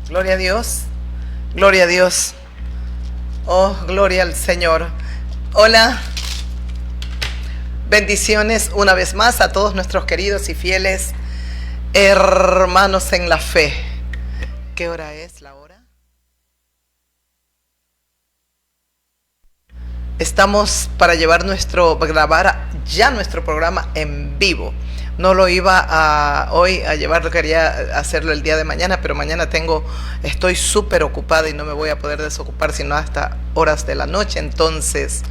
Gloria a Dios, gloria a Dios. Oh, gloria al Señor. Hola, bendiciones una vez más a todos nuestros queridos y fieles hermanos en la fe. ¿Qué hora es la hora? Estamos para grabar ya nuestro programa en vivo. No lo iba hoy a llevarlo, quería hacerlo el día de mañana, pero mañana estoy súper ocupada y no me voy a poder desocupar sino hasta horas de la noche. Entonces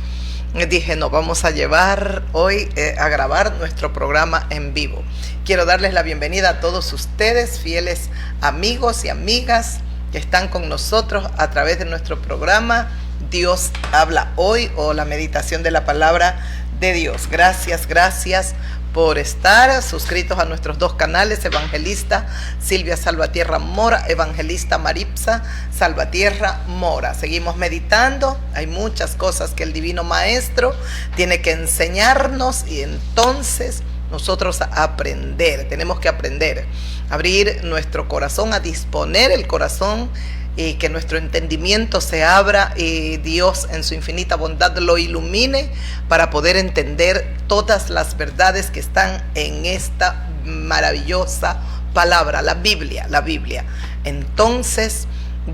dije, no, vamos a llevar hoy a grabar nuestro programa en vivo. Quiero darles la bienvenida a todos ustedes, fieles amigos y amigas que están con nosotros a través de nuestro programa Dios habla hoy, o la meditación de la palabra de Dios. Gracias por estar suscritos a nuestros dos canales, Evangelista Silvia Salvatierra Mora, Evangelista Maripsa Salvatierra Mora. Seguimos meditando, hay muchas cosas que el Divino Maestro tiene que enseñarnos y entonces nosotros tenemos que aprender, abrir nuestro corazón, a disponer el corazón y que nuestro entendimiento se abra y Dios en su infinita bondad lo ilumine para poder entender todas las verdades que están en esta maravillosa palabra, la Biblia. Entonces,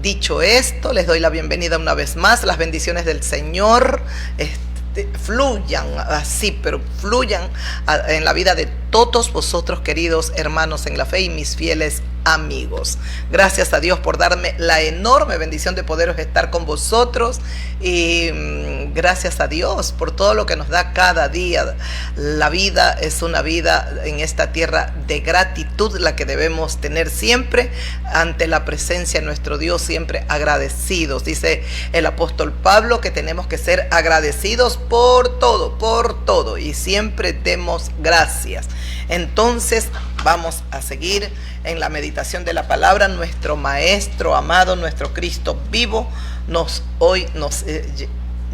dicho esto, les doy la bienvenida una vez más. Las bendiciones del Señor fluyan así, pero fluyan en la vida de todos vosotros, queridos hermanos en la fe y mis fieles amigos. Gracias a Dios por darme la enorme bendición de poderos estar con vosotros y gracias a Dios por todo lo que nos da cada día. La vida es una vida en esta tierra de gratitud, la que debemos tener siempre ante la presencia de nuestro Dios, siempre agradecidos. Dice el apóstol Pablo que tenemos que ser agradecidos por todo y siempre demos gracias. Entonces vamos a seguir en la meditación de la palabra. Nuestro Maestro amado, nuestro Cristo vivo, hoy nos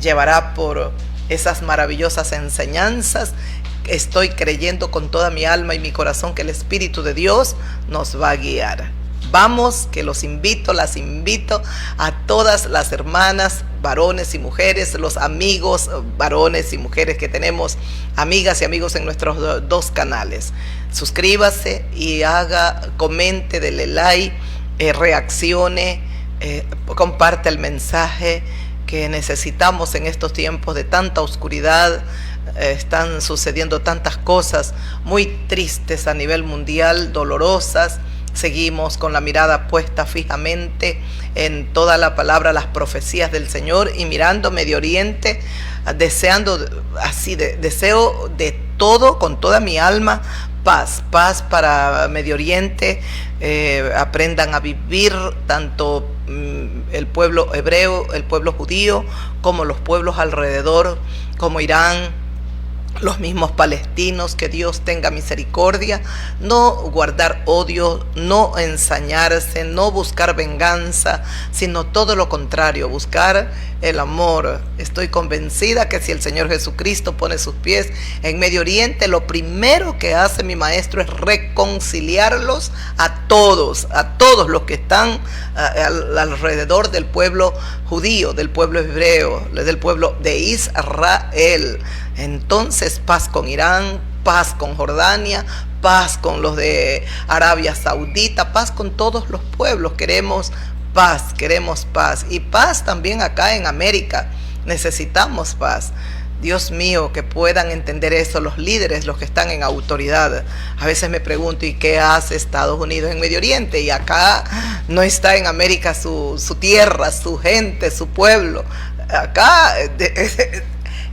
llevará por esas maravillosas enseñanzas. Estoy creyendo con toda mi alma y mi corazón que el Espíritu de Dios nos va a guiar. Vamos, que las invito a todas las hermanas, varones y mujeres, los amigos, varones y mujeres que tenemos, amigas y amigos en nuestros dos canales. Suscríbase y comente, dele like, reaccione, comparte el mensaje que necesitamos en estos tiempos de tanta oscuridad. Están sucediendo tantas cosas muy tristes a nivel mundial, dolorosas. Seguimos con la mirada puesta fijamente en toda la palabra, las profecías del Señor y mirando Medio Oriente, deseo de todo, con toda mi alma, paz para Medio Oriente. Aprendan a vivir tanto el pueblo hebreo, el pueblo judío, como los pueblos alrededor, como Irán, los mismos palestinos. Que Dios tenga misericordia, no guardar odio, no ensañarse, no buscar venganza, sino todo lo contrario, buscar el amor. Estoy convencida que si el Señor Jesucristo pone sus pies en Medio Oriente, lo primero que hace mi Maestro es reconciliarlos a todos los que están alrededor del pueblo judío, del pueblo hebreo, del pueblo de Israel. Entonces, paz con Irán, paz con Jordania, paz con los de Arabia Saudita, paz con todos los pueblos. Queremos paz y paz también acá en América. Necesitamos paz. Dios mío, que puedan entender eso los líderes, los que están en autoridad. A veces me pregunto, ¿y qué hace Estados Unidos en Medio Oriente? Y acá no está en América su tierra, su gente, su pueblo. Acá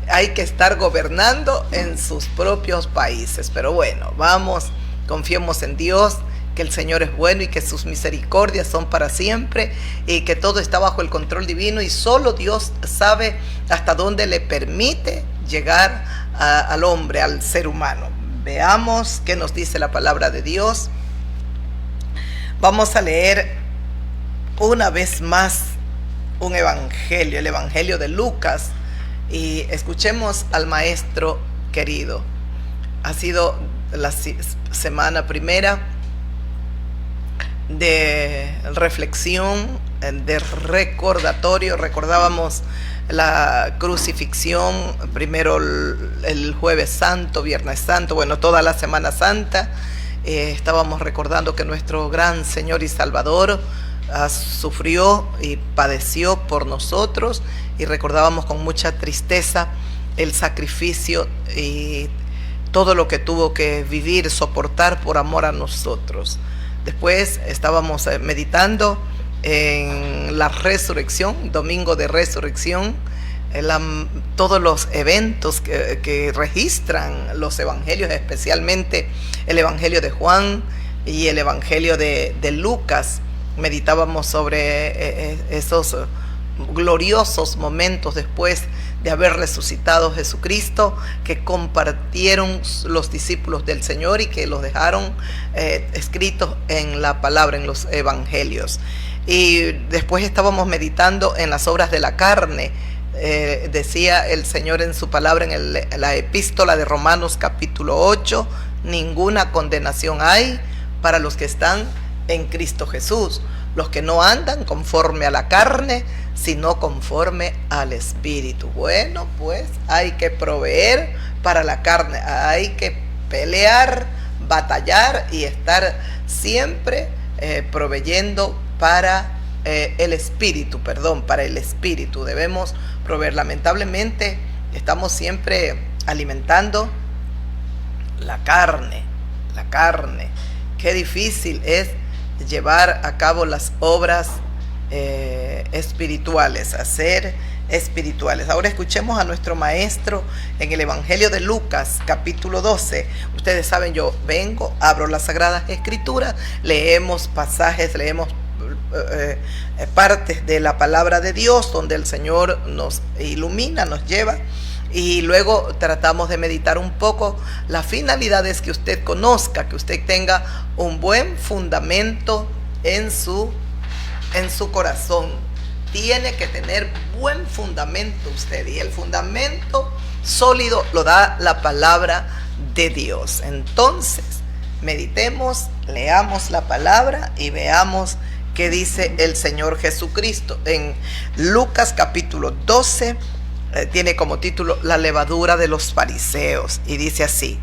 hay que estar gobernando en sus propios países. Pero bueno, vamos, confiemos en Dios, que el Señor es bueno y que sus misericordias son para siempre y que todo está bajo el control divino y solo Dios sabe hasta dónde le permite llegar al hombre, al ser humano. Veamos qué nos dice la palabra de Dios. Vamos a leer una vez más un evangelio, el evangelio de Lucas, y escuchemos al Maestro querido. Ha sido la semana primera de reflexión, de recordatorio. Recordábamos la crucifixión, primero el Jueves Santo, Viernes Santo, bueno, toda la Semana Santa. Estábamos recordando que nuestro gran Señor y Salvador sufrió y padeció por nosotros, y recordábamos con mucha tristeza el sacrificio y todo lo que tuvo que vivir, soportar por amor a nosotros. Después estábamos meditando en la resurrección, domingo de resurrección, todos los eventos que registran los evangelios, especialmente el evangelio de Juan y el evangelio de Lucas. Meditábamos sobre esos gloriosos momentos después de haber resucitado Jesucristo, que compartieron los discípulos del Señor y que los dejaron escritos en la palabra, en los evangelios. Y después estábamos meditando en las obras de la carne. Decía el Señor en su palabra en la epístola de Romanos capítulo 8, ninguna condenación hay para los que están en Cristo Jesús, los que no andan conforme a la carne, sino conforme al Espíritu. Bueno, pues hay que proveer para la carne, hay que pelear, batallar y estar siempre proveyendo para el Espíritu, para el Espíritu. Debemos proveer. Lamentablemente estamos siempre alimentando la carne. Qué difícil es llevar a cabo las obras espirituales, hacer espirituales. Ahora escuchemos a nuestro maestro en el Evangelio de Lucas, capítulo 12. Ustedes saben, yo vengo, abro las Sagradas Escrituras, leemos pasajes, leemos partes de la palabra de Dios, donde el Señor nos ilumina, nos lleva, y luego tratamos de meditar un poco. La finalidad es que usted conozca, que usted tenga un buen fundamento en su corazón. Tiene que tener buen fundamento usted, y el fundamento sólido lo da la palabra de Dios. Entonces, meditemos, leamos la palabra y veamos qué dice el Señor Jesucristo. En Lucas capítulo 12, tiene como título La levadura de los fariseos, y dice así: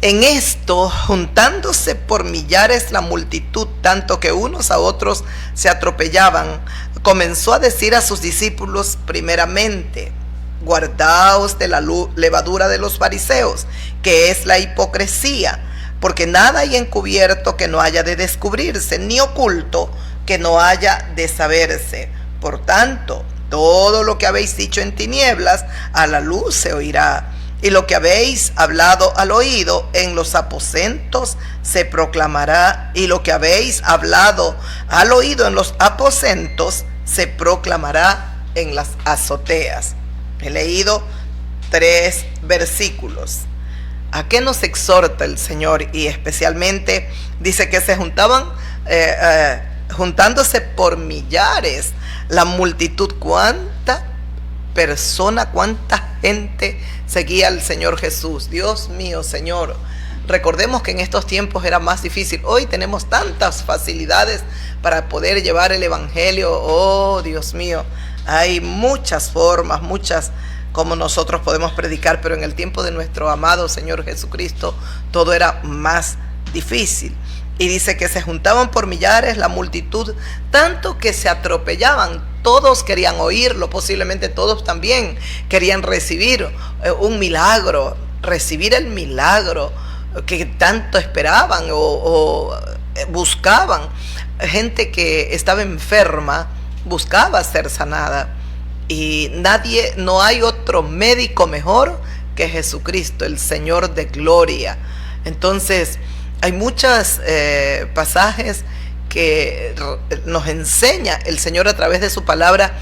en esto, juntándose por millares la multitud, tanto que unos a otros se atropellaban, comenzó a decir a sus discípulos primeramente: guardaos de la levadura de los fariseos, que es la hipocresía, porque nada hay encubierto que no haya de descubrirse, ni oculto que no haya de saberse. Por tanto, todo lo que habéis dicho en tinieblas, a la luz se oirá, y lo que habéis hablado al oído en los aposentos se proclamará, y lo que habéis hablado al oído en los aposentos se proclamará en las azoteas. He leído 3 versículos. ¿A qué nos exhorta el Señor? Y especialmente dice que se juntaban, juntándose por millares la multitud. ¿Cuánta persona, cuánta gente seguía al Señor Jesús? Dios mío, Señor. Recordemos que en estos tiempos era más difícil. Hoy tenemos tantas facilidades para poder llevar el Evangelio. Oh, Dios mío, hay muchas formas, muchas como nosotros podemos predicar, pero en el tiempo de nuestro amado Señor Jesucristo todo era más difícil. Y dice que se juntaban por millares la multitud, tanto que se atropellaban. Todos querían oírlo, posiblemente todos también querían recibir un milagro, recibir el milagro que tanto esperaban o buscaban. Gente que estaba enferma buscaba ser sanada, y no hay otro médico mejor que Jesucristo, el Señor de gloria. Entonces, hay muchos pasajes que nos enseña el Señor a través de su palabra.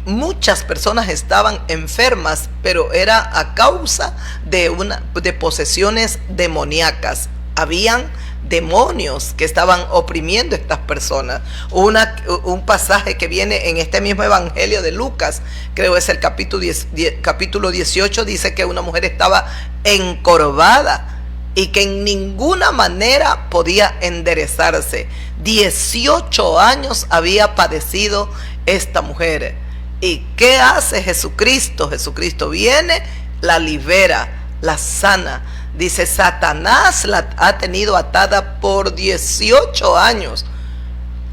Muchas personas estaban enfermas, pero era a causa de posesiones demoníacas. Habían demonios que estaban oprimiendo a estas personas. Un pasaje que viene en este mismo evangelio de Lucas, creo es el capítulo 18, dice que una mujer estaba encorvada y que en ninguna manera podía enderezarse. 18 años había padecido esta mujer. ¿Y qué hace Jesucristo? Jesucristo viene, la libera, la sana. Dice, Satanás la ha tenido atada por 18 años.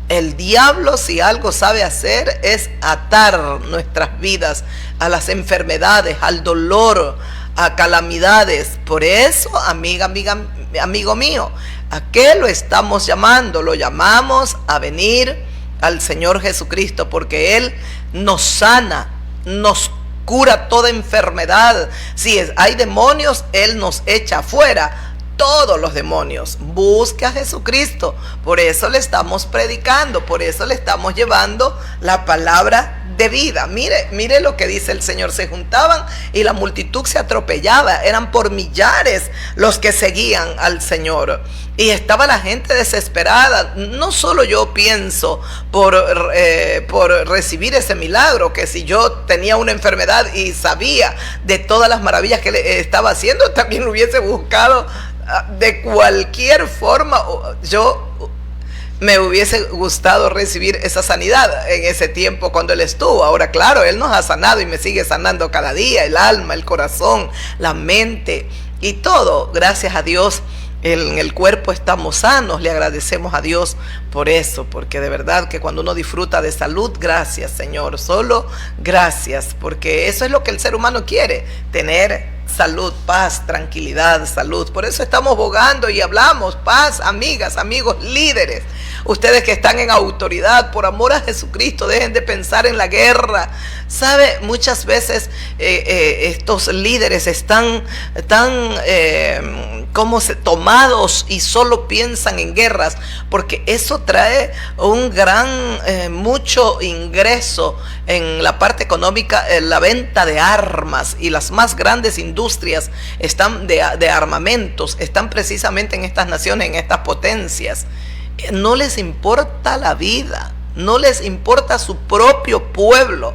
El diablo, si algo sabe hacer, es atar nuestras vidas a las enfermedades, al dolor, a calamidades. Por eso, amigo mío, ¿a qué lo estamos llamando? Lo llamamos a venir al Señor Jesucristo, porque Él nos sana, nos cura toda enfermedad. Si hay demonios, Él nos echa afuera todos los demonios. Busque a Jesucristo. Por eso le estamos predicando, por eso le estamos llevando la palabra de vida. Mire lo que dice el Señor. Se juntaban y la multitud se atropellaba. Eran por millares los que seguían al Señor. Y estaba la gente desesperada. No solo yo pienso por recibir ese milagro, que si yo tenía una enfermedad y sabía de todas las maravillas que le estaba haciendo, también lo hubiese buscado de cualquier forma. Yo me hubiese gustado recibir esa sanidad en ese tiempo cuando Él estuvo. Ahora, claro, Él nos ha sanado y me sigue sanando cada día, el alma, el corazón, la mente y todo. Gracias a Dios, en el cuerpo estamos sanos. Le agradecemos a Dios por eso, porque de verdad que cuando uno disfruta de salud, gracias, Señor, solo gracias, porque eso es lo que el ser humano quiere, tener salud, paz, tranquilidad, salud. Por eso estamos bogando y hablamos paz, amigas, amigos, líderes. Ustedes que están en autoridad, por amor a Jesucristo, dejen de pensar en la guerra. ¿Sabe? Muchas veces estos líderes están tan tomados y solo piensan en guerras, porque eso trae un gran, mucho ingreso en la parte económica, la venta de armas, y las más grandes industrias están de armamentos, están precisamente en estas naciones, en estas potencias. No les importa la vida, no les importa su propio pueblo.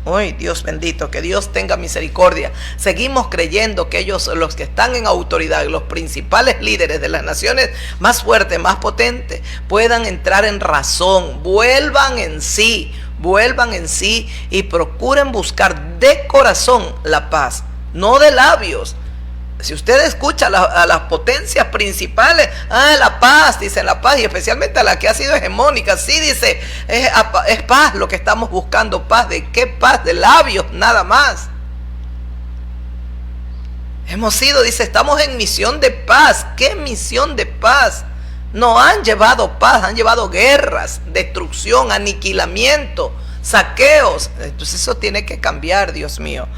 Ay, Dios bendito, que Dios tenga misericordia. Seguimos creyendo que ellos, los que están en autoridad, los principales líderes de las naciones más fuertes, más potentes, puedan entrar en razón, vuelvan en sí y procuren buscar de corazón la paz, no de labios. Si usted escucha a las potencias principales, la paz, dicen la paz, y especialmente a la que ha sido hegemónica, sí, dice, es paz lo que estamos buscando. ¿Paz de qué? Paz de labios, nada más. Hemos sido, dice, estamos en misión de paz. ¿Qué misión de paz? No han llevado paz, han llevado guerras, destrucción, aniquilamiento, saqueos. Entonces eso tiene que cambiar, Dios mío,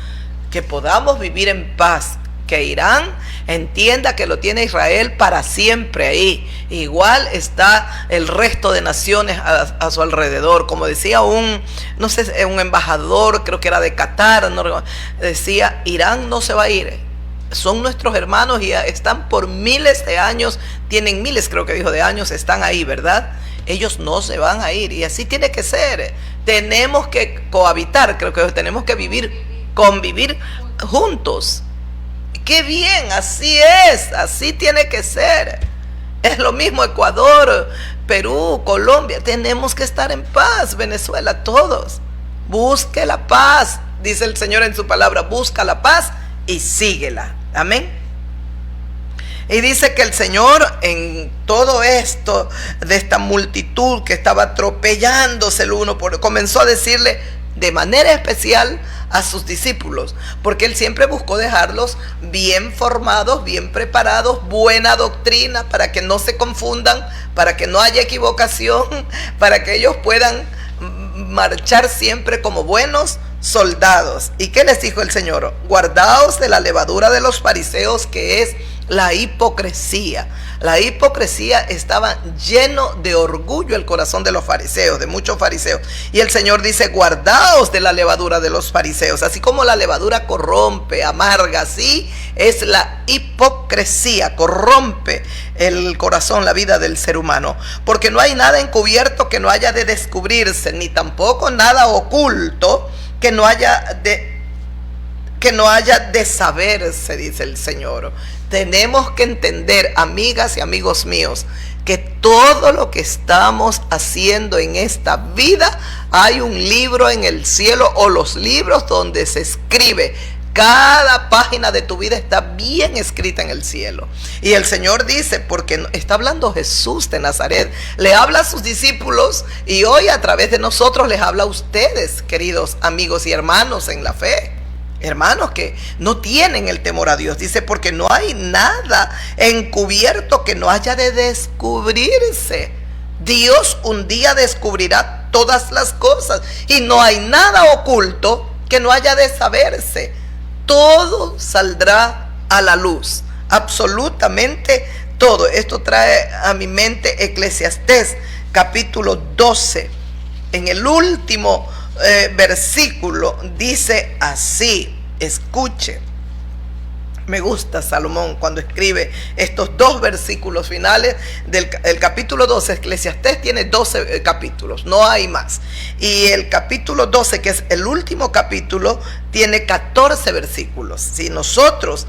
que podamos vivir en paz. Que Irán entienda que lo tiene Israel para siempre ahí. Igual está el resto de naciones a su alrededor. Como decía un embajador, creo que era de Qatar, decía, Irán no se va a ir. Son nuestros hermanos y están por miles de años, tienen miles, creo que dijo, de años, están ahí, ¿verdad? Ellos no se van a ir, y así tiene que ser. Tenemos que cohabitar, creo que tenemos que convivir juntos. ¡Qué bien! Así es, así tiene que ser. Es lo mismo Ecuador, Perú, Colombia. Tenemos que estar en paz. Venezuela, todos. Busque la paz, dice el Señor en su palabra. Busca la paz y síguela. Amén. Y dice que el Señor, en todo esto de esta multitud que estaba atropellándose el uno por comenzó a decirle de manera especial a sus discípulos, porque Él siempre buscó dejarlos bien formados, bien preparados, buena doctrina, para que no se confundan, para que no haya equivocación, para que ellos puedan marchar siempre como buenos soldados. ¿Y qué les dijo el Señor? Guardaos de la levadura de los fariseos, que es la hipocresía. La hipocresía estaba lleno de orgullo el corazón de los fariseos, de muchos fariseos. Y el Señor dice, guardaos de la levadura de los fariseos. Así como la levadura corrompe, amarga, así es la hipocresía, corrompe el corazón, la vida del ser humano. Porque no hay nada encubierto que no haya de descubrirse, ni tampoco nada oculto que no haya de saberse, dice el Señor. tenemos que entender, amigas y amigos míos, que todo lo que estamos haciendo en esta vida, hay un libro en el cielo, o los libros donde se escribe. Cada página de tu vida está bien escrita en el cielo. Y el Señor dice, porque está hablando Jesús de Nazaret, le habla a sus discípulos, y hoy a través de nosotros les habla a ustedes, queridos amigos y hermanos en la fe. Hermanos que no tienen el temor a Dios. Dice, porque no hay nada encubierto que no haya de descubrirse. Dios un día descubrirá todas las cosas, y no hay nada oculto que no haya de saberse. Todo saldrá a la luz, absolutamente todo. Esto trae a mi mente Eclesiastés capítulo 12. En el último versículo dice así, escuche. Me gusta Salomón cuando escribe estos dos versículos finales del capítulo 12. Eclesiastés tiene 12 capítulos, no hay más. Y el capítulo 12, que es el último capítulo, tiene 14 versículos. Si nosotros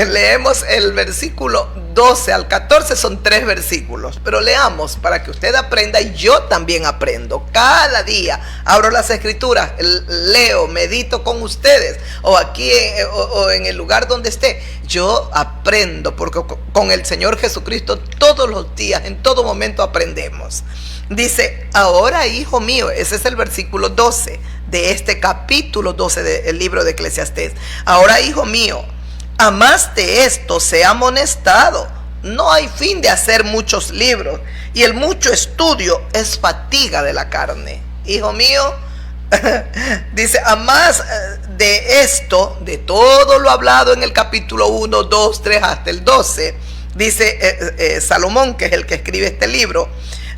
leemos el versículo 12 al 14, son 3 versículos, pero leamos para que usted aprenda, y yo también aprendo. Cada día abro las escrituras, leo, medito con ustedes, o aquí o en el lugar donde esté. Yo aprendo, porque con el Señor Jesucristo todos los días, en todo momento aprendemos. Dice, ahora hijo mío, ese es el versículo 12 de este capítulo 12 del libro de Eclesiastés. Ahora hijo mío, a más de esto sea amonestado. No hay fin de hacer muchos libros, y el mucho estudio es fatiga de la carne. Hijo mío, dice, a más de esto, de todo lo hablado en el capítulo 1, 2, 3 hasta el 12, dice Salomón, que es el que escribe este libro,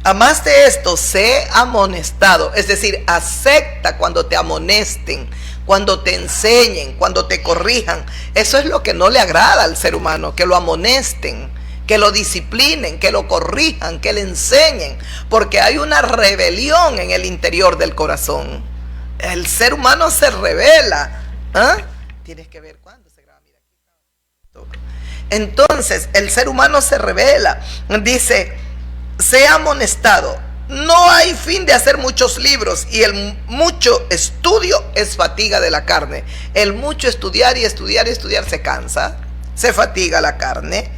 a más de esto, sé amonestado. Es decir, acepta cuando te amonesten, cuando te enseñen, cuando te corrijan. Eso es lo que no le agrada al ser humano, que lo amonesten, que lo disciplinen, que lo corrijan, que le enseñen, porque hay una rebelión en el interior del corazón. El ser humano se rebela. Tienes que ver cuándo se graba. Mira aquí. Entonces, el ser humano se rebela. Dice, sea amonestado. No hay fin de hacer muchos libros, y el mucho estudio es fatiga de la carne. El mucho estudiar y estudiar y estudiar se cansa, se fatiga la carne.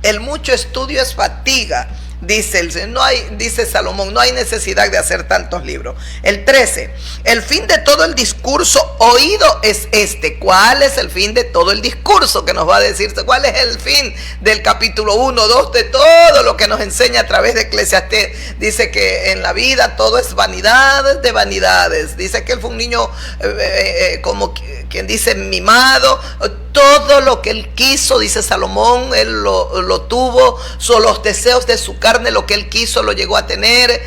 El mucho estudio es fatiga. Dice Salomón, no hay necesidad de hacer tantos libros. El 13, el fin de todo el discurso oído es este. ¿Cuál es el fin de todo el discurso que nos va a decir? ¿Cuál es el fin del capítulo 1, 2, de todo lo que nos enseña a través de Eclesiastés? Dice que en la vida todo es vanidad de vanidades. Dice que él fue un niño como quien dice mimado. Todo lo que él quiso, dice Salomón, él lo tuvo. Son los deseos de su carne, lo que él quiso lo llegó a tener.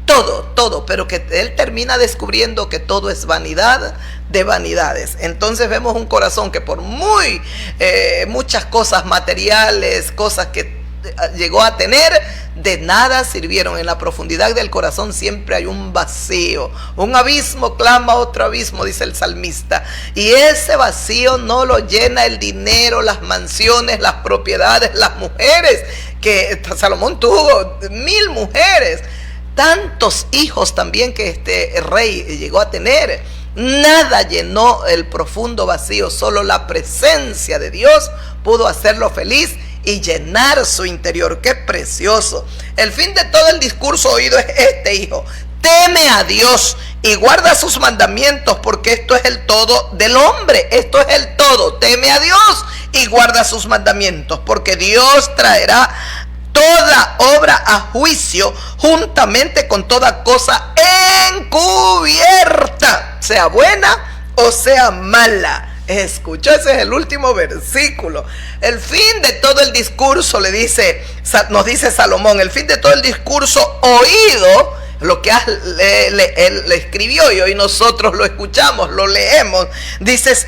Todo, pero que él termina descubriendo que todo es vanidad de vanidades. Entonces vemos un corazón que por muchas cosas materiales, cosas que llegó a tener, de nada sirvieron. En la profundidad del corazón siempre hay un vacío, un abismo clama otro abismo, dice el salmista, y ese vacío no lo llena el dinero, las mansiones, las propiedades, las mujeres, que Salomón tuvo 1000 mujeres, tantos hijos también que este rey llegó a tener. Nada llenó el profundo vacío, solo la presencia de Dios pudo hacerlo feliz y llenar su interior. ¡Qué precioso! El fin de todo el discurso oído es este, hijo: teme a Dios y guarda sus mandamientos, porque esto es el todo del hombre. Esto es el todo. Teme a Dios y guarda sus mandamientos, porque Dios traerá toda obra a juicio juntamente con toda cosa encubierta, sea buena o sea mala. Escucha, ese es el último versículo. El fin de todo el discurso, nos dice Salomón, el fin de todo el discurso oído, lo que él le escribió y hoy nosotros lo escuchamos, lo leemos, dices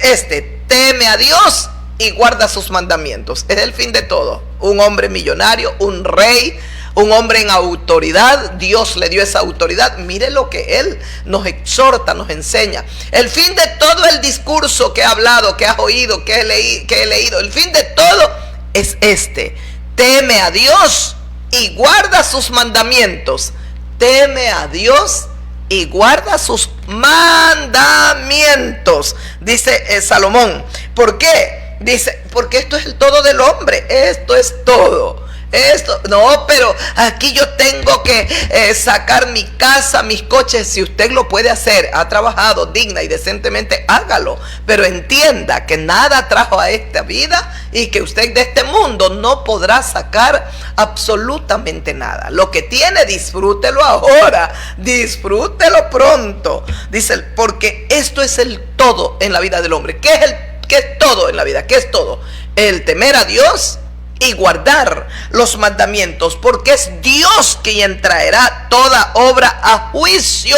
teme a Dios y guarda sus mandamientos. Es el fin de todo. Un hombre millonario, un rey, un hombre en autoridad. Dios le dio esa autoridad. Mire lo que él nos exhorta, nos enseña. El fin de todo el discurso que he hablado, que has oído, que he leído, el fin de todo es este: teme a Dios y guarda sus mandamientos. Teme a Dios y guarda sus mandamientos, dice Salomón. ¿Por qué? Dice, porque esto es el todo del hombre. Esto es todo. Esto, no, pero aquí yo tengo que sacar mi casa, mis coches. Si usted lo puede hacer, ha trabajado digna y decentemente, hágalo. Pero entienda que nada trajo a esta vida y que usted de este mundo no podrá sacar absolutamente nada. Lo que tiene, disfrútelo ahora, disfrútelo pronto. Dice, porque esto es el todo en la vida del hombre. ¿Qué es todo en la vida? ¿Qué es todo? El temer a Dios y guardar los mandamientos, porque es Dios quien traerá toda obra a juicio.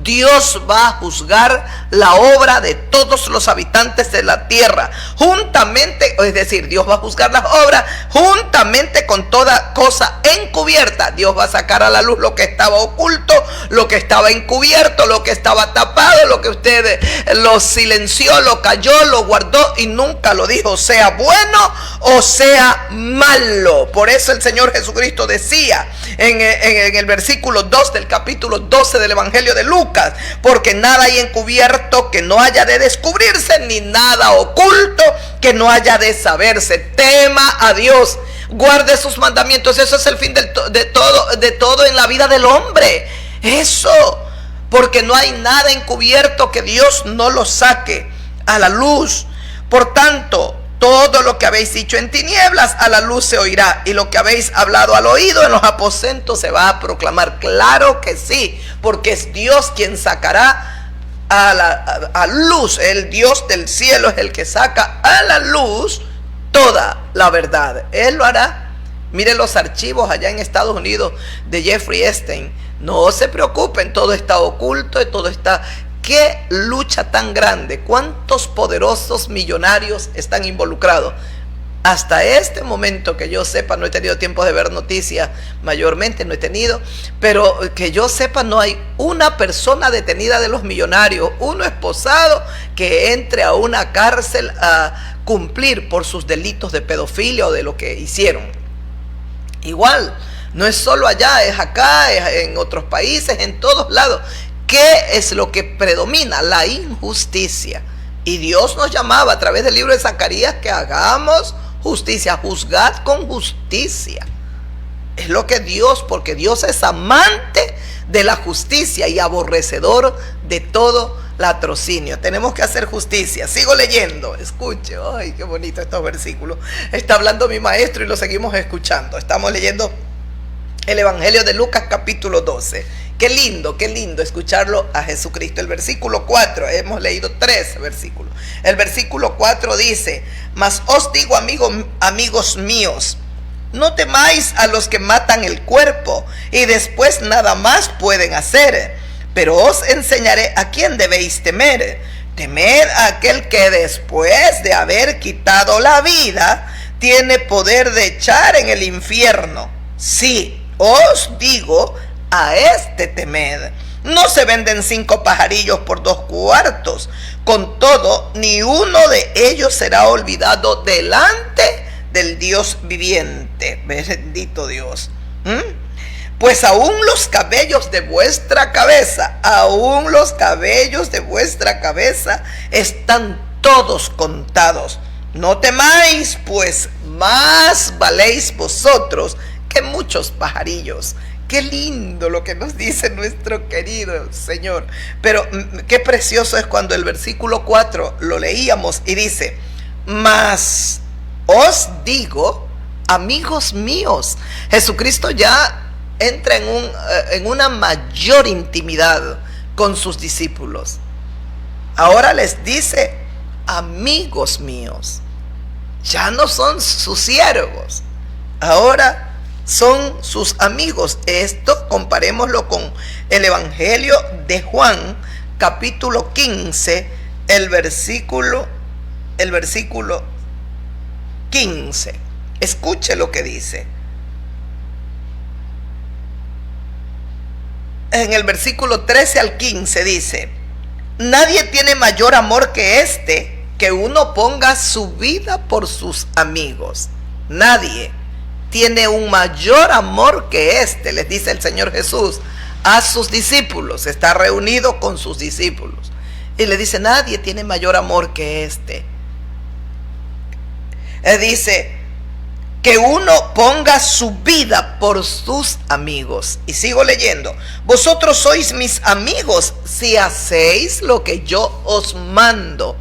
Dios va a juzgar la obra de todos los habitantes de la tierra juntamente, es decir, Dios va a juzgar las obras juntamente con toda cosa encubierta. Dios va a sacar a la luz lo que estaba oculto, lo que estaba encubierto, lo que estaba tapado, lo que usted lo silenció, lo cayó, lo guardó y nunca lo dijo, sea bueno o sea malo. Por eso el Señor Jesucristo decía en el versículo 2 del capítulo 12 del Evangelio de Lucas: porque nada hay encubierto que no haya de descubrirse, ni nada oculto que no haya de saberse. Tema a Dios, guarde sus mandamientos. Eso es el fin de todo en la vida del hombre. Eso, porque no hay nada encubierto que Dios no lo saque a la luz. Por tanto, todo lo que habéis dicho en tinieblas, a la luz se oirá, y lo que habéis hablado al oído en los aposentos se va a proclamar. Claro que sí, porque es Dios quien sacará a luz. El Dios del cielo es el que saca a la luz toda la verdad. Él lo hará. Mire los archivos allá en Estados Unidos de Jeffrey Epstein. No se preocupen, todo está oculto, todo está... ¡Qué lucha tan grande! ¿Cuántos poderosos millonarios están involucrados? Hasta este momento que yo sepa, no he tenido tiempo de ver noticias, mayormente no he tenido, pero que yo sepa no hay una persona detenida de los millonarios, uno esposado que entre a una cárcel a cumplir por sus delitos de pedofilia o de lo que hicieron. Igual, no es solo allá, es acá, es en otros países, en todos lados. ¿Qué es lo que predomina? La injusticia. Y Dios nos llamaba a través del libro de Zacarías que hagamos justicia, juzgad con justicia. Es lo que Dios, porque Dios es amante de la justicia y aborrecedor de todo latrocinio. Tenemos que hacer justicia. Sigo leyendo, escuche, ay, qué bonito estos versículos. Está hablando mi maestro y lo seguimos escuchando. Estamos leyendo el Evangelio de Lucas capítulo 12. Qué lindo escucharlo a Jesucristo. El versículo 4, hemos leído 3 versículos. El versículo 4 dice: mas os digo, amigos míos, no temáis a los que matan el cuerpo y después nada más pueden hacer, pero os enseñaré a quién debéis temer. Temed a aquel que después de haber quitado la vida tiene poder de echar en el infierno. Sí, os digo, a este temed. No se venden 5 pajarillos por 2 cuartos. Con todo, ni uno de ellos será olvidado delante del Dios viviente. Bendito Dios. Pues aún los cabellos de vuestra cabeza, están todos contados. No temáis, pues más valéis vosotros que muchos pajarillos. Qué lindo lo que nos dice nuestro querido Señor. Pero qué precioso es cuando el versículo 4 lo leíamos y dice: mas os digo, amigos míos. Jesucristo ya entra en una mayor intimidad con sus discípulos. Ahora les dice: amigos míos. Ya no son sus siervos, ahora son sus amigos. Esto comparémoslo con el Evangelio de Juan, capítulo 15, el versículo 15. Escuche lo que dice. en el versículo 13 al 15 dice: nadie tiene mayor amor que este, que uno ponga su vida por sus amigos. Nadie tiene un mayor amor que este, les dice el Señor Jesús a sus discípulos. Está reunido con sus discípulos y le dice: nadie tiene mayor amor que este. Él dice que uno ponga su vida por sus amigos. Y sigo leyendo: vosotros sois mis amigos si hacéis lo que yo os mando.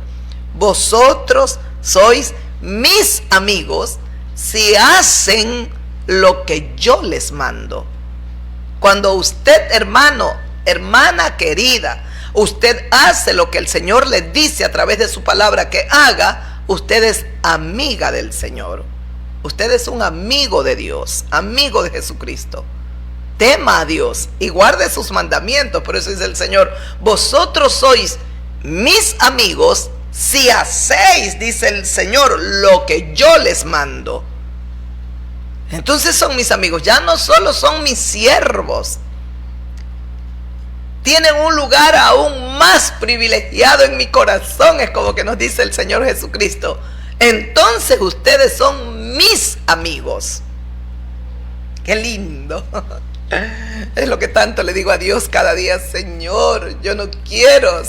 Vosotros sois mis amigos si hacen lo que yo les mando. Cuando usted, hermano, hermana querida, usted hace lo que el Señor le dice a través de su palabra que haga, usted es amiga del Señor. Usted es un amigo de Dios, amigo de Jesucristo. Tema a Dios y guarde sus mandamientos. Por eso dice el Señor: vosotros sois mis amigos si hacéis, dice el Señor, lo que yo les mando. Entonces son mis amigos. Ya no solo son mis siervos, tienen un lugar aún más privilegiado en mi corazón. Es como que nos dice el Señor Jesucristo: entonces ustedes son mis amigos. Qué lindo. Es lo que tanto le digo a Dios cada día: Señor, yo no quiero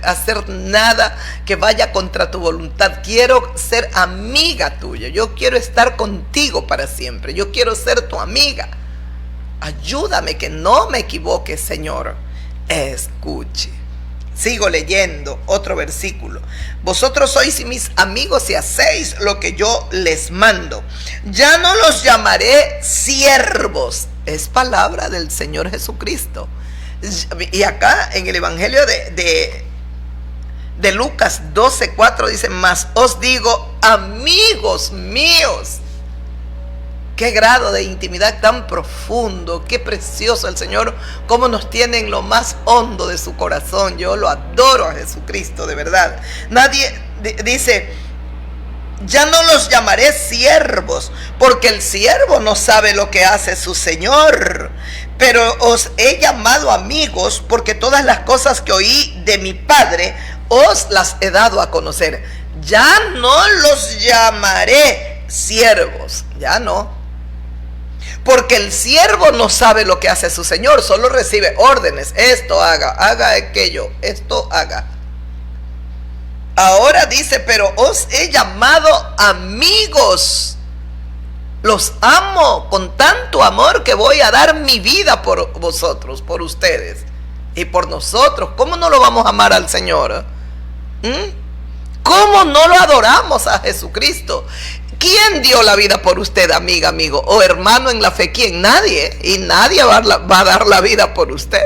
hacer nada que vaya contra tu voluntad. Quiero ser amiga tuya. Yo quiero estar contigo para siempre. Yo quiero ser tu amiga. Ayúdame que no me equivoque, Señor. Escuche. Sigo leyendo otro versículo: vosotros sois mis amigos si hacéis lo que yo les mando. Ya no los llamaré siervos. Es palabra del Señor Jesucristo. Y acá en el Evangelio de Lucas 12:4 dice: mas os digo, amigos míos. Qué grado de intimidad tan profundo, qué precioso el Señor, cómo nos tiene en lo más hondo de su corazón. Yo lo adoro a Jesucristo, de verdad. Nadie dice: ya no los llamaré siervos, porque el siervo no sabe lo que hace su Señor. Pero os he llamado amigos, porque todas las cosas que oí de mi Padre os las he dado a conocer. Ya no los llamaré siervos, ya no. Porque el siervo no sabe lo que hace su Señor, solo recibe órdenes: esto haga, haga aquello, esto haga. Ahora dice: pero os he llamado amigos. Los amo con tanto amor que voy a dar mi vida por vosotros, por ustedes y por nosotros. ¿Cómo no lo vamos a amar al Señor? ¿Cómo no lo adoramos a Jesucristo? ¿Quién dio la vida por usted, amiga, amigo o hermano en la fe? ¿Quién? Nadie. Y nadie va a dar la vida por usted.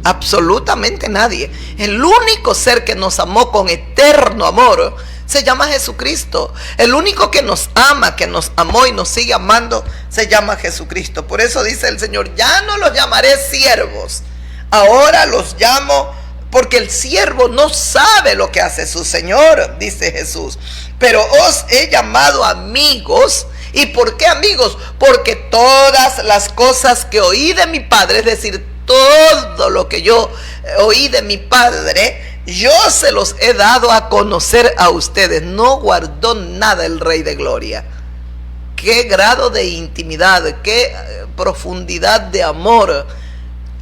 Absolutamente nadie. El único ser que nos amó con eterno amor se llama Jesucristo. El único que nos ama, que nos amó y nos sigue amando, se llama Jesucristo. Por eso dice el Señor: ya no los llamaré siervos, ahora los llamo, porque el siervo no sabe lo que hace su Señor, dice Jesús. Pero os he llamado amigos. ¿Y por qué amigos? Porque todas las cosas que oí de mi Padre, es decir, todo lo que yo oí de mi Padre, yo se los he dado a conocer a ustedes. No guardó nada el Rey de Gloria. Qué grado de intimidad, qué profundidad de amor.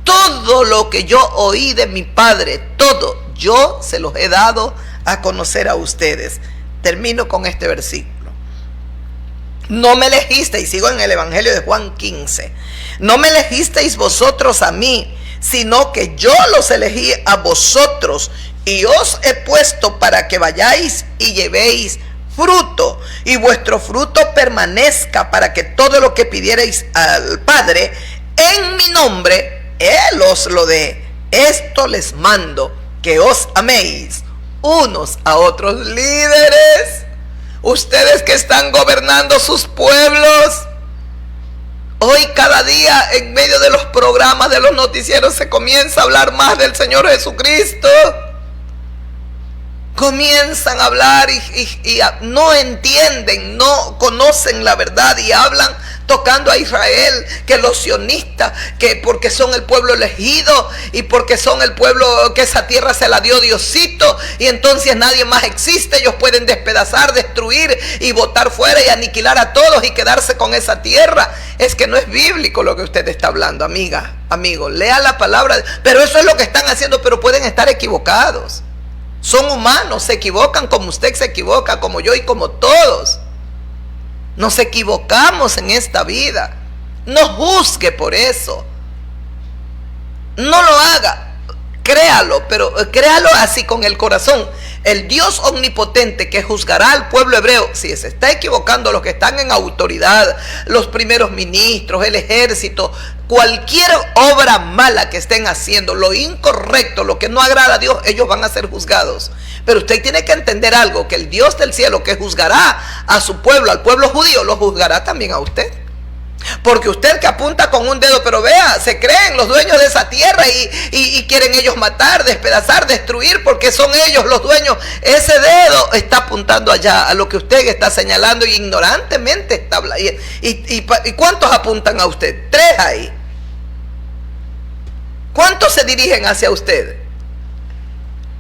Todo lo que yo oí de mi Padre, todo, yo se los he dado a conocer a ustedes. Termino con este versículo: no me elegisteis, sigo en el Evangelio de Juan 15, no me elegisteis vosotros a mí, sino que yo los elegí a vosotros, y os he puesto para que vayáis y llevéis fruto, y vuestro fruto permanezca, para que todo lo que pidierais al Padre en mi nombre, Él os lo dé. Esto les mando, que os améis unos a otros. Líderes, ustedes que están gobernando sus pueblos, hoy cada día en medio de los programas, de los noticieros, se comienza a hablar más del Señor Jesucristo. Comienzan a hablar y no entienden, no conocen la verdad y hablan tocando a Israel, que los sionistas, que porque son el pueblo elegido y porque son el pueblo que esa tierra se la dio Diosito y entonces nadie más existe, ellos pueden despedazar, destruir y botar fuera y aniquilar a todos y quedarse con esa tierra. Es que no es bíblico lo que usted está hablando, amiga, amigo. Lea la palabra, pero eso es lo que están haciendo, pero pueden estar equivocados. Son humanos, se equivocan como usted se equivoca, como yo y como todos. Nos equivocamos en esta vida. No juzgue por eso. No lo haga. Créalo, pero créalo así con el corazón. El Dios omnipotente que juzgará al pueblo hebreo, si se está equivocando los que están en autoridad, los primeros ministros, el ejército, cualquier obra mala que estén haciendo, lo incorrecto, lo que no agrada a Dios, ellos van a ser juzgados. Pero usted tiene que entender algo, que el Dios del cielo que juzgará a su pueblo, al pueblo judío, lo juzgará también a usted. Porque usted que apunta con un dedo, pero vea, se creen los dueños de esa tierra y quieren ellos matar, despedazar, destruir, porque son ellos los dueños. Ese dedo está apuntando allá, a lo que usted está señalando y ignorantemente está hablando. ¿Y cuántos apuntan a usted? 3 ahí. ¿Cuántos se dirigen hacia usted?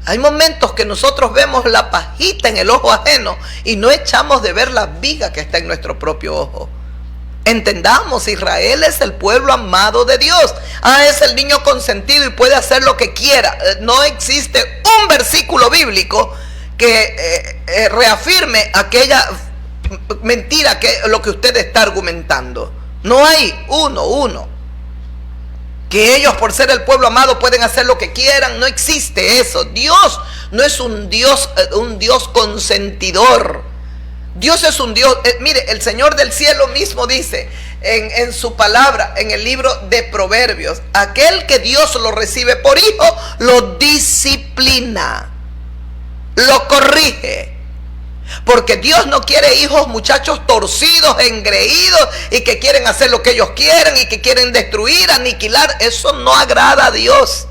Hay momentos que nosotros vemos la pajita en el ojo ajeno y no echamos de ver la viga que está en nuestro propio ojo. Entendamos, Israel es el pueblo amado de Dios. Es el niño consentido y puede hacer lo que quiera. No existe un versículo bíblico que reafirme aquella mentira que lo que usted está argumentando. No hay uno. Que ellos por ser el pueblo amado pueden hacer lo que quieran. No existe eso. Dios no es un Dios consentidor. Dios es un Dios, mire, el Señor del cielo mismo dice en su palabra, en el libro de Proverbios, aquel que Dios lo recibe por hijo, lo disciplina, lo corrige. Porque Dios no quiere hijos, muchachos torcidos, engreídos y que quieren hacer lo que ellos quieren y que quieren destruir, aniquilar. Eso no agrada a Dios.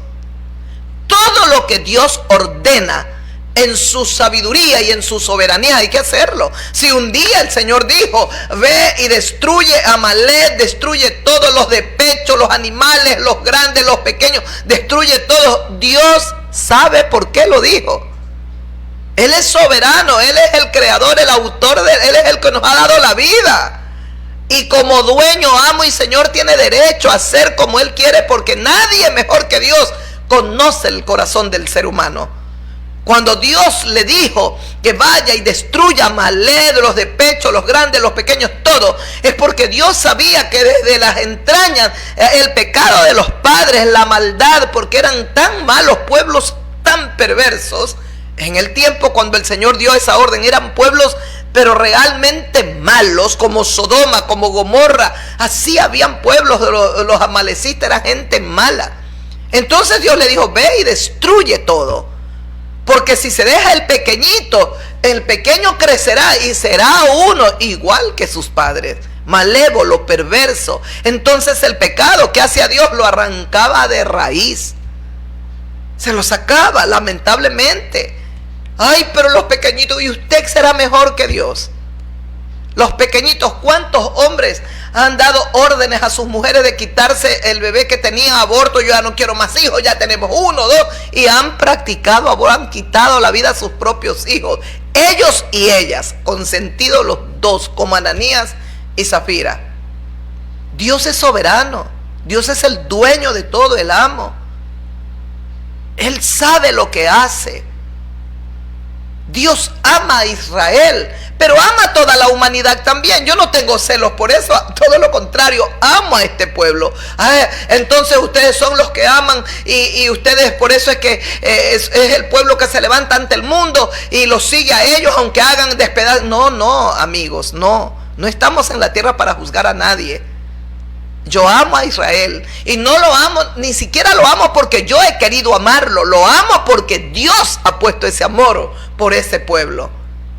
Todo lo que Dios ordena en su sabiduría y en su soberanía hay que hacerlo. Si un día el Señor dijo, ve y destruye a Amalek, destruye todos los de pecho, los animales, los grandes, los pequeños, destruye todo, Dios sabe por qué lo dijo. Él es soberano, Él es el creador, el autor, Él es el que nos ha dado la vida. Y como dueño, amo y Señor tiene derecho a hacer como Él quiere, porque nadie mejor que Dios conoce el corazón del ser humano. Cuando Dios le dijo que vaya y destruya a Amalek, los de pecho, los grandes, los pequeños, todo, es porque Dios sabía que desde las entrañas el pecado de los padres, la maldad, porque eran tan malos, pueblos tan perversos. En el tiempo cuando el Señor dio esa orden, eran pueblos pero realmente malos, como Sodoma, como Gomorra. Así habían pueblos de los amalecitas, era gente mala. Entonces Dios le dijo, ve y destruye todo. Porque si se deja el pequeñito, el pequeño crecerá y será uno igual que sus padres, malévolo, perverso. Entonces el pecado que hace a Dios lo arrancaba de raíz. Se lo sacaba, lamentablemente. Ay, pero los pequeñitos, ¿y usted será mejor que Dios? Los pequeñitos, ¿cuántos hombres han dado órdenes a sus mujeres de quitarse el bebé que tenían aborto? Yo ya no quiero más hijos, ya tenemos 1, 2, y han practicado aborto, han quitado la vida a sus propios hijos. Ellos y ellas, consentidos los dos, como Ananías y Zafira. Dios es soberano, Dios es el dueño de todo, el amo. Él sabe lo que hace. Dios ama a Israel, pero ama a toda la humanidad también. Yo no tengo celos por eso, todo lo contrario, amo a este pueblo. Entonces ustedes son los que aman y ustedes, por eso es que es el pueblo que se levanta ante el mundo y los sigue a ellos aunque hagan despedazos. No, amigos, no estamos en la tierra para juzgar a nadie. Yo amo a Israel y no lo amo, ni siquiera lo amo porque yo he querido amarlo, lo amo porque Dios ha puesto ese amor por ese pueblo.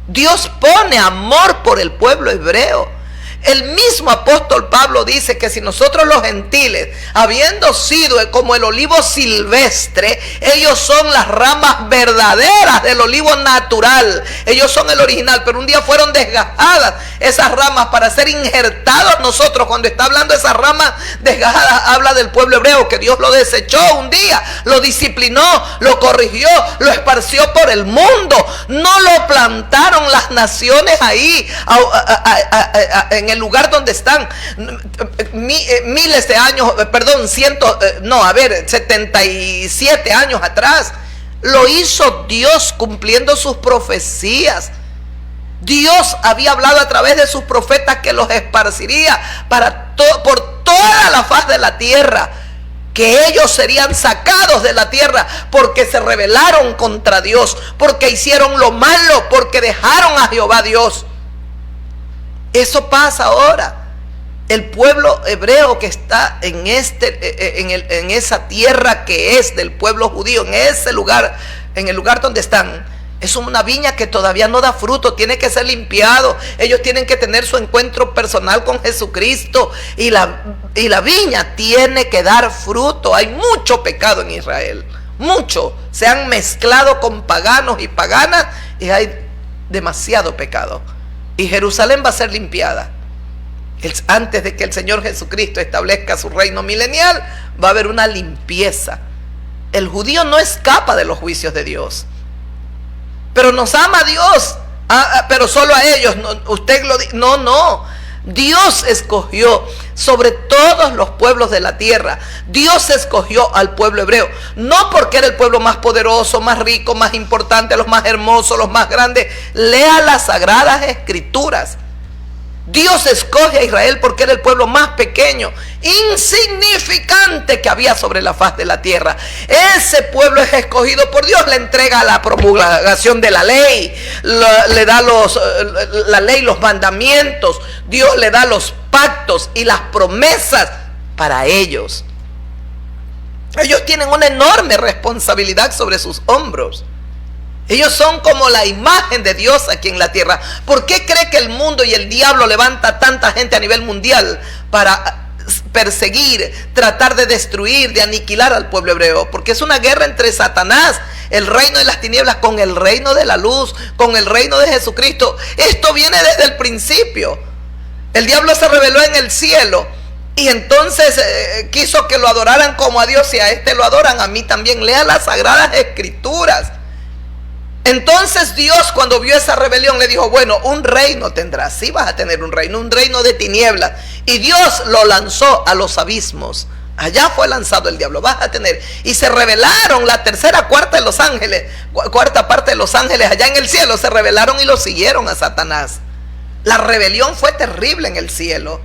Dios pone amor por el pueblo hebreo. El mismo apóstol Pablo dice que si nosotros los gentiles, habiendo sido como el olivo silvestre, ellos son las ramas verdaderas del olivo natural, ellos son el original, pero un día fueron desgajadas esas ramas para ser injertados nosotros. Cuando está hablando de esas ramas desgajadas, habla del pueblo hebreo, que Dios lo desechó un día, lo disciplinó, lo corrigió, lo esparció por el mundo. No lo plantaron las naciones ahí en el lugar donde están miles de años, perdón, 77 años atrás. Lo hizo Dios cumpliendo sus profecías. Dios había hablado a través de sus profetas que los esparciría por toda la faz de la tierra, que ellos serían sacados de la tierra porque se rebelaron contra Dios, porque hicieron lo malo, porque dejaron a Jehová Dios. Eso pasa ahora. El pueblo hebreo que está en esa tierra que es del pueblo judío, en ese lugar, en el lugar donde están, es una viña que todavía no da fruto, tiene que ser limpiado. Ellos tienen que tener su encuentro personal con Jesucristo y la viña tiene que dar fruto. Hay mucho pecado en Israel, mucho. Se han mezclado con paganos y paganas y hay demasiado pecado. Y Jerusalén va a ser limpiada. Antes de que el Señor Jesucristo establezca su reino milenial, va a haber una limpieza. El judío no escapa de los juicios de Dios, pero nos ama Dios, pero solo a ellos. Usted lo dice. No. Dios escogió sobre todos los pueblos de la tierra. Dios escogió al pueblo hebreo, no porque era el pueblo más poderoso, más rico, más importante, los más hermosos, los más grandes. Lea las sagradas escrituras. Dios escoge a Israel porque era el pueblo más pequeño, insignificante que había sobre la faz de la tierra. Ese pueblo es escogido por Dios, le entrega la promulgación de la ley, le da la ley, los mandamientos. Dios le da los pactos y las promesas para ellos. Ellos tienen una enorme responsabilidad sobre sus hombros. Ellos son como la imagen de Dios aquí en la tierra. ¿Por qué cree que el mundo y el diablo levanta tanta gente a nivel mundial para perseguir, tratar de destruir, de aniquilar al pueblo hebreo? Porque es una guerra entre Satanás, el reino de las tinieblas, con el reino de la luz, con el reino de Jesucristo. Esto viene desde el principio. El diablo se rebeló en el cielo y entonces quiso que lo adoraran como a Dios, y a este lo adoran, a mí también. Lea las sagradas escrituras. Entonces Dios, cuando vio esa rebelión, le dijo: bueno, un reino tendrás, sí vas a tener un reino de tinieblas. Y Dios lo lanzó a los abismos. Allá fue lanzado el diablo, vas a tener. Y se rebelaron la cuarta parte de los ángeles allá en el cielo, se rebelaron y lo siguieron a Satanás. La rebelión fue terrible en el cielo.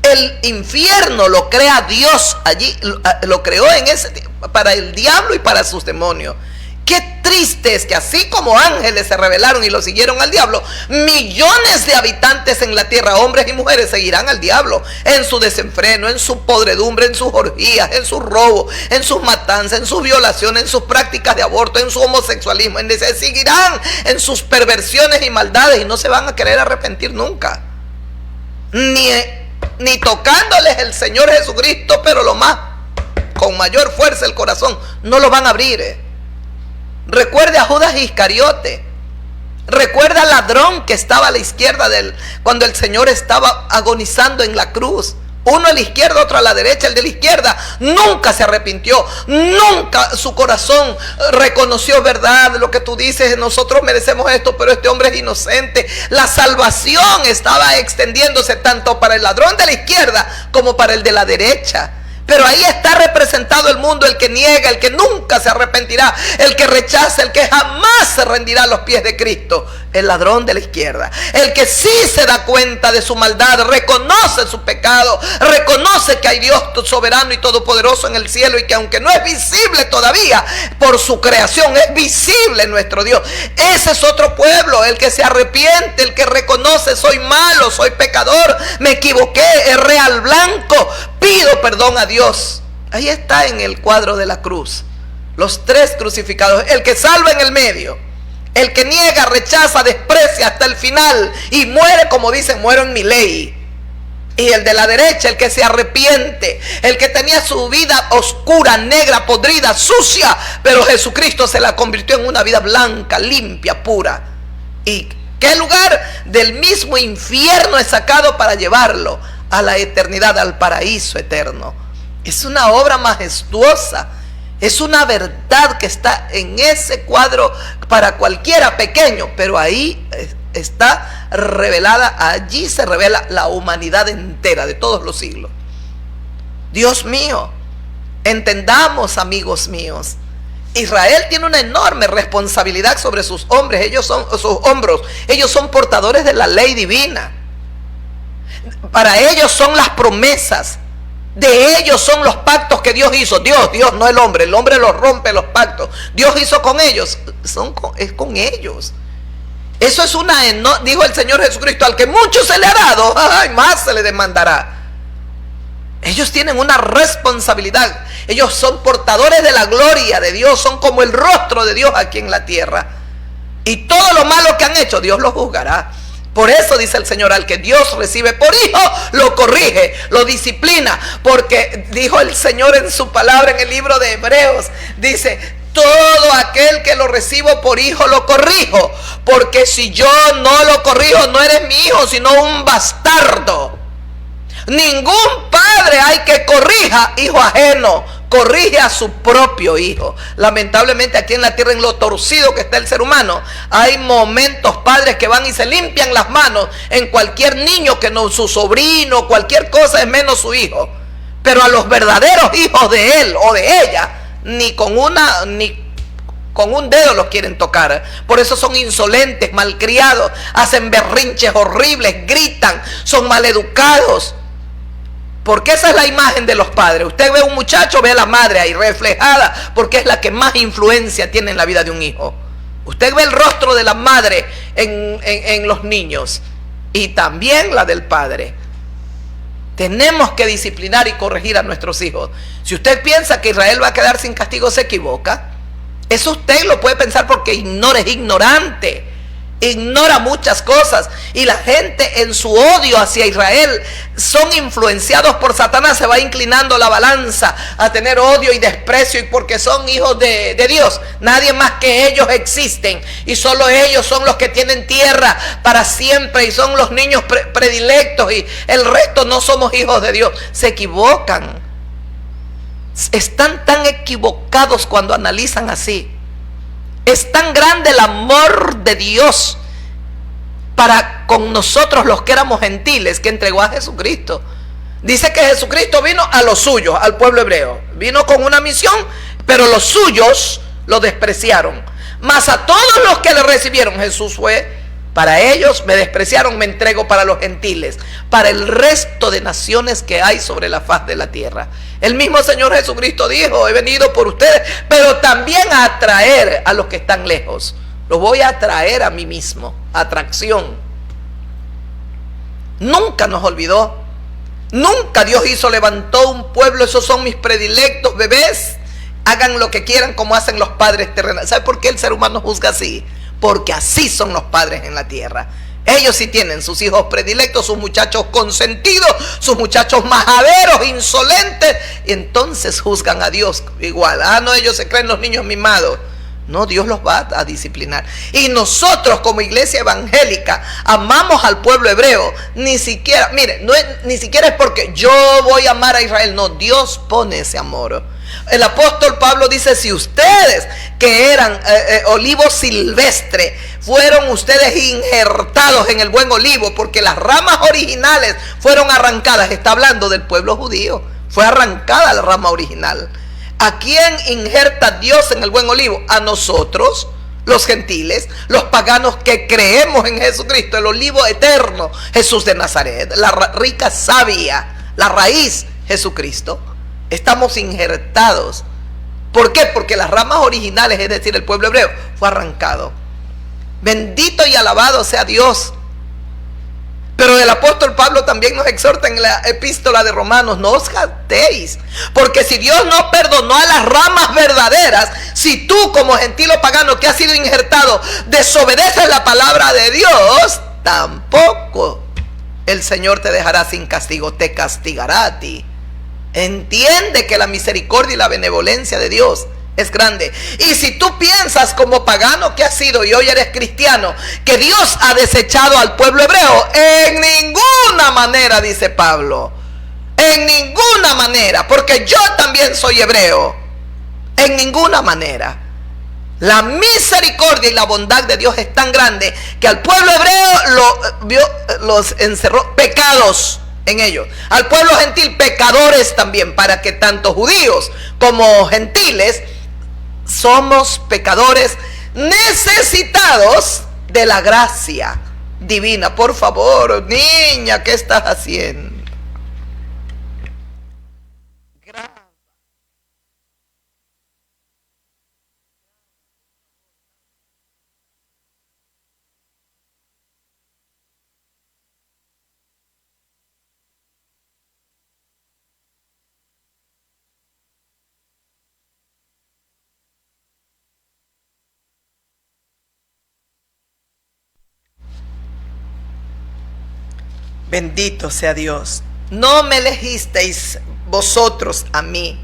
El infierno lo crea Dios allí, lo creó para el diablo y para sus demonios. Qué triste es que así como ángeles se rebelaron y lo siguieron al diablo, millones de habitantes en la tierra, hombres y mujeres, seguirán al diablo en su desenfreno, en su podredumbre, en sus orgías, en su robo, en sus matanzas, en sus violaciones, en sus prácticas de aborto, en su homosexualismo. Seguirán en sus perversiones y maldades y no se van a querer arrepentir nunca, ni tocándoles el Señor Jesucristo, pero con mayor fuerza el corazón, no lo van a abrir. Recuerde a Judas Iscariote. Recuerda al ladrón que estaba a la izquierda cuando el Señor estaba agonizando en la cruz. Uno a la izquierda, otro a la derecha. El de la izquierda nunca se arrepintió, nunca su corazón reconoció: verdad, lo que tú dices, nosotros merecemos esto, pero este hombre es inocente. La salvación estaba extendiéndose tanto para el ladrón de la izquierda como para el de la derecha. Pero ahí está representado el mundo: el que niega, el que nunca se arrepentirá, el que rechaza, el que jamás se rendirá a los pies de Cristo. El ladrón de la izquierda, el que sí se da cuenta de su maldad, reconoce su pecado, reconoce que hay Dios soberano y todopoderoso en el cielo, y que aunque no es visible todavía por su creación, es visible nuestro Dios. Ese es otro pueblo, el que se arrepiente, el que reconoce: soy malo, soy pecador, me equivoqué, erré al blanco, pido perdón a Dios. Ahí está en el cuadro de la cruz, los tres crucificados: el que salva en el medio, El que niega, rechaza, desprecia hasta el final y muere, como dicen, muero en mi ley. Y el de la derecha, el que se arrepiente, el que tenía su vida oscura, negra, podrida, sucia, pero Jesucristo se la convirtió en una vida blanca, limpia, pura. ¿Y qué lugar? Del mismo infierno es sacado para llevarlo a la eternidad, al paraíso eterno. Es una obra majestuosa. Es una verdad que está en ese cuadro para cualquiera pequeño, pero ahí está revelada, allí se revela la humanidad entera de todos los siglos. Dios mío, entendamos, amigos míos, Israel tiene una enorme responsabilidad sobre sus hombros. Ellos son portadores de la ley divina. Para ellos son las promesas. De ellos son los pactos que Dios hizo. Dios, no el hombre los rompe los pactos. Dios hizo con ellos, es con ellos. Eso es dijo el Señor Jesucristo, al que mucho se le ha dado, más se le demandará. Ellos tienen una responsabilidad. Ellos son portadores de la gloria de Dios, son como el rostro de Dios aquí en la tierra. Y todo lo malo que han hecho, Dios lo juzgará. Por eso dice el Señor, al que Dios recibe por hijo, lo corrige, lo disciplina. Porque dijo el Señor en su palabra en el libro de Hebreos, dice: todo aquel que lo recibo por hijo lo corrijo, porque si yo no lo corrijo, no eres mi hijo, sino un bastardo. Ningún padre hay que corrija hijo ajeno, corrige a su propio hijo. Lamentablemente aquí en la tierra, en lo torcido que está el ser humano, hay momentos, padres que van y se limpian las manos en cualquier niño que no, su sobrino, cualquier cosa es menos su hijo. Pero a los verdaderos hijos de él o de ella, ni con un dedo los quieren tocar. Por eso son insolentes, malcriados, hacen berrinches horribles, gritan, son maleducados. Porque esa es la imagen de los padres. Usted ve a un muchacho, ve a la madre ahí reflejada, porque es la que más influencia tiene en la vida de un hijo. Usted ve el rostro de la madre en los niños y también la del padre. Tenemos que disciplinar y corregir a nuestros hijos. Si usted piensa que Israel va a quedar sin castigo, se equivoca. Eso usted lo puede pensar porque es ignorante. Ignora muchas cosas. Y la gente en su odio hacia Israel son influenciados por Satanás. Se va inclinando la balanza a tener odio y desprecio, y porque son hijos de Dios. Nadie más que ellos existen, y solo ellos son los que tienen tierra para siempre, y son los niños predilectos, y el resto no somos hijos de Dios. Se equivocan. Están tan equivocados cuando analizan así. Es tan grande el amor de Dios para con nosotros los que éramos gentiles, que entregó a Jesucristo. Dice que Jesucristo vino a los suyos, al pueblo hebreo. Vino con una misión, pero los suyos lo despreciaron. Mas a todos los que le recibieron, Jesús fue: para ellos me despreciaron, me entrego para los gentiles, para el resto de naciones que hay sobre la faz de la tierra. El mismo Señor Jesucristo dijo: he venido por ustedes, pero también a atraer a los que están lejos. Los voy a atraer a mí mismo. Atracción. Nunca nos olvidó. Nunca Dios levantó un pueblo: esos son mis predilectos, bebés, hagan lo que quieran como hacen los padres terrenales. ¿Sabe por qué el ser humano juzga así? Porque así son los padres en la tierra. Ellos sí tienen sus hijos predilectos, sus muchachos consentidos, sus muchachos majaderos, insolentes, y entonces juzgan a Dios igual. No, ellos se creen los niños mimados. No, Dios los va a disciplinar. Y nosotros como iglesia evangélica amamos al pueblo hebreo. Ni siquiera, mire, ni siquiera es porque yo voy a amar a Israel. No, Dios pone ese amor. El apóstol Pablo dice: si ustedes que eran olivo silvestre, fueron ustedes injertados en el buen olivo, porque las ramas originales fueron arrancadas. Está hablando del pueblo judío. Fue arrancada la rama original. ¿A quién injerta Dios en el buen olivo? A nosotros, los gentiles, los paganos que creemos en Jesucristo, el olivo eterno, Jesús de Nazaret, la rica savia, la raíz, Jesucristo. Estamos injertados. ¿Por qué? Porque las ramas originales, es decir, el pueblo hebreo, fue arrancado. Bendito y alabado sea Dios. Pero el apóstol Pablo también nos exhorta en la epístola de Romanos: no os jactéis, porque si Dios no perdonó a las ramas verdaderas, si tú como gentil o pagano que has sido injertado desobedeces la palabra de Dios, tampoco el Señor te dejará sin castigo, te castigará a ti. Entiende que la misericordia y la benevolencia de Dios es grande. Y si tú piensas como pagano que has sido y hoy eres cristiano, que Dios ha desechado al pueblo hebreo, en ninguna manera, dice Pablo, en ninguna manera, porque yo también soy hebreo, en ninguna manera. La misericordia y la bondad de Dios es tan grande que al pueblo hebreo los encerró pecados en ellos, al pueblo gentil pecadores también, para que tanto judíos como gentiles somos pecadores necesitados de la gracia divina. Por favor, niña, ¿qué estás haciendo? Bendito sea Dios. No me elegisteis vosotros a mí,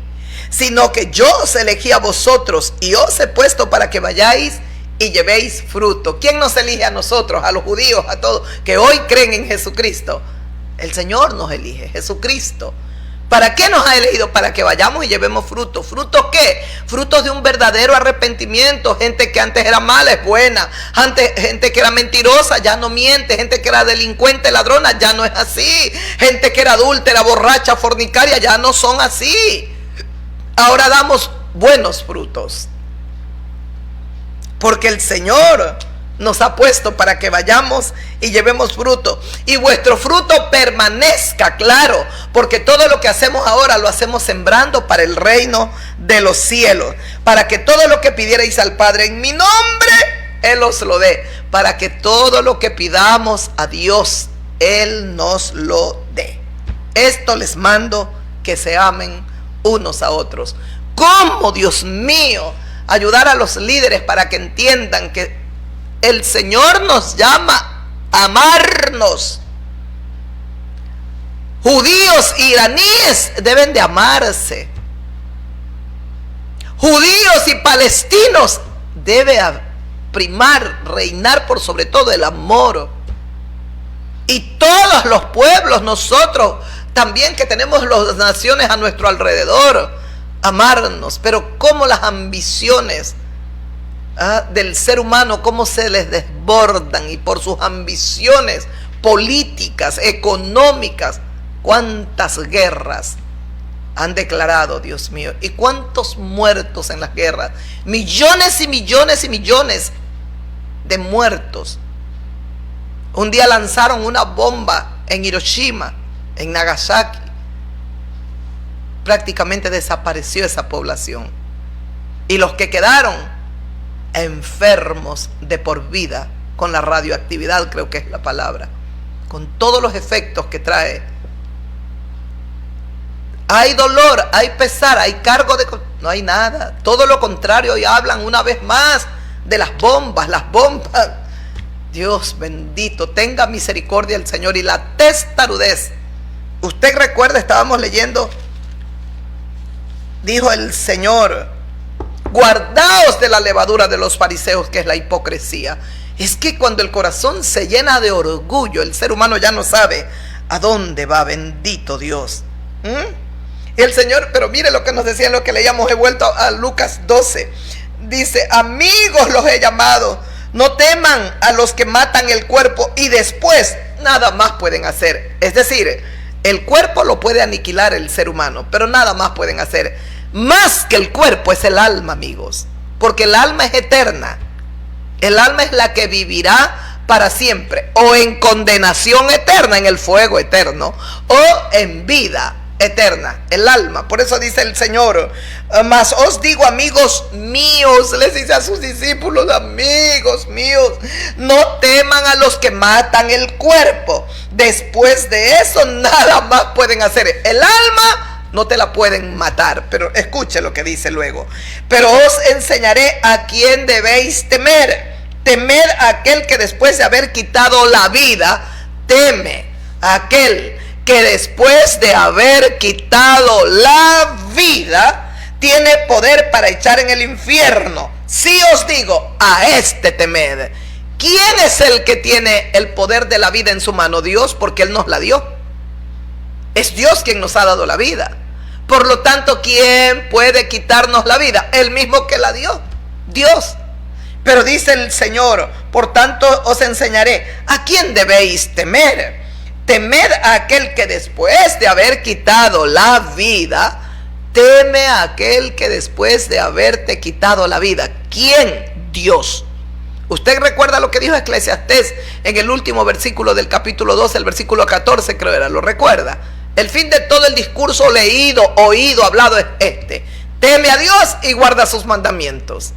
sino que yo os elegí a vosotros y os he puesto para que vayáis y llevéis fruto. ¿Quién nos elige a nosotros, a los judíos, a todos que hoy creen en Jesucristo? El Señor nos elige, Jesucristo. ¿Para qué nos ha elegido? Para que vayamos y llevemos frutos. ¿Frutos qué? Frutos de un verdadero arrepentimiento. Gente que antes era mala es buena. Gente que era mentirosa ya no miente. Gente que era delincuente, ladrona, ya no es así. Gente que era adúltera, borracha, fornicaria, ya no son así. Ahora damos buenos frutos, porque el Señor nos ha puesto para que vayamos y llevemos fruto, y vuestro fruto permanezca, claro, porque todo lo que hacemos ahora lo hacemos sembrando para el reino de los cielos, para que todo lo que pidierais al Padre en mi nombre, Él os lo dé, para que todo lo que pidamos a Dios, Él nos lo dé. Esto les mando, que se amen unos a otros. ¿Cómo, Dios mío, ayudar a los líderes para que entiendan que el Señor nos llama a amarnos? Judíos, iraníes deben de amarse. Judíos y palestinos debe primar, reinar por sobre todo el amor. Y todos los pueblos, nosotros también que tenemos las naciones a nuestro alrededor, amarnos. Pero cómo las ambiciones del ser humano, cómo se les desbordan, y por sus ambiciones políticas, económicas, cuántas guerras han declarado, Dios mío, y cuántos muertos en las guerras, millones y millones y millones de muertos. Un día lanzaron una bomba en Hiroshima, en Nagasaki, prácticamente desapareció esa población, y los que quedaron enfermos de por vida con la radioactividad, creo que es la palabra, con todos los efectos que trae. Hay dolor, hay pesar, hay cargo de... No hay nada, todo lo contrario, y hablan una vez más de las bombas, Dios bendito, tenga misericordia el Señor. Y la testarudez, usted recuerda, estábamos leyendo, dijo el Señor: guardaos de la levadura de los fariseos, que es la hipocresía. Es que cuando el corazón se llena de orgullo, el ser humano ya no sabe a dónde va, bendito Dios. Y el Señor, pero mire lo que nos decía en lo que leíamos, he vuelto a Lucas 12, dice: amigos los he llamado, no teman a los que matan el cuerpo y después nada más pueden hacer. Es decir, el cuerpo lo puede aniquilar el ser humano, pero nada más pueden hacer. Más que el cuerpo es el alma, amigos, porque el alma es eterna. El alma es la que vivirá para siempre, o en condenación eterna, en el fuego eterno, o en vida eterna, el alma. Por eso dice el Señor: mas os digo, amigos míos, les dice a sus discípulos, amigos míos, no teman a los que matan el cuerpo. Después de eso nada más pueden hacer. El alma no te la pueden matar. Pero escuche lo que dice luego: pero os enseñaré a quién debéis temer. Temed a aquel que después de haber quitado la vida, teme a aquel que después de haber quitado la vida tiene poder para echar en el infierno. Sí os digo, a este temed. ¿Quién es el que tiene el poder de la vida en su mano? Dios, porque Él nos la dio. Es Dios quien nos ha dado la vida. Por lo tanto, ¿quién puede quitarnos la vida? El mismo que la dio, Dios. Pero dice el Señor: por tanto os enseñaré a quién debéis temer. Temed a aquel que después de haber quitado la vida, teme a aquel que después de haberte quitado la vida. ¿Quién? Dios. Usted recuerda lo que dijo Eclesiastés en el último versículo del capítulo 12, el versículo 14 creo era, ¿lo recuerda? El fin de todo el discurso leído, oído, hablado es este: teme a Dios y guarda sus mandamientos.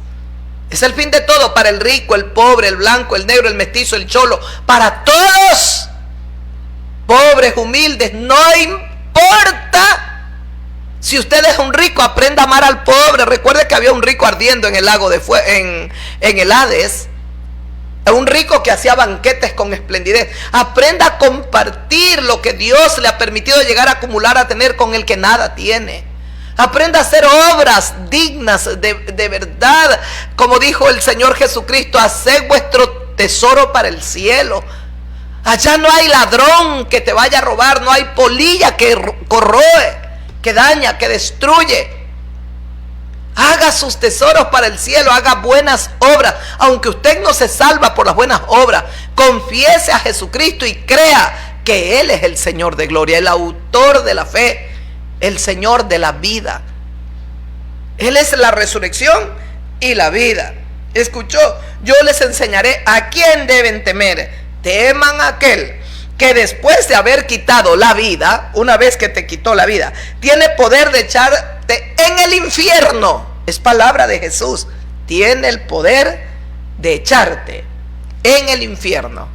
Es el fin de todo, para el rico, el pobre, el blanco, el negro, el mestizo, el cholo, para todos, pobres, humildes, no importa. Si usted es un rico, aprenda a amar al pobre. Recuerde que había un rico ardiendo en el lago de en el Hades. Un rico que hacía banquetes con esplendidez. Aprenda a compartir lo que Dios le ha permitido llegar a acumular, a tener con el que nada tiene. Aprenda a hacer obras dignas de verdad. Como dijo el Señor Jesucristo: haced vuestro tesoro para el cielo. Allá no hay ladrón que te vaya a robar, no hay polilla que corroe, que daña, que destruye. Haga sus tesoros para el cielo, haga buenas obras. Aunque usted no se salva por las buenas obras, confiese a Jesucristo y crea que Él es el Señor de gloria, el autor de la fe, el Señor de la vida. Él es la resurrección y la vida. Escuchó: yo les enseñaré a quién deben temer. Teman a aquel que después de haber quitado la vida, una vez que te quitó la vida, tiene poder de echarte en el infierno. Es palabra de Jesús. Tiene el poder de echarte en el infierno.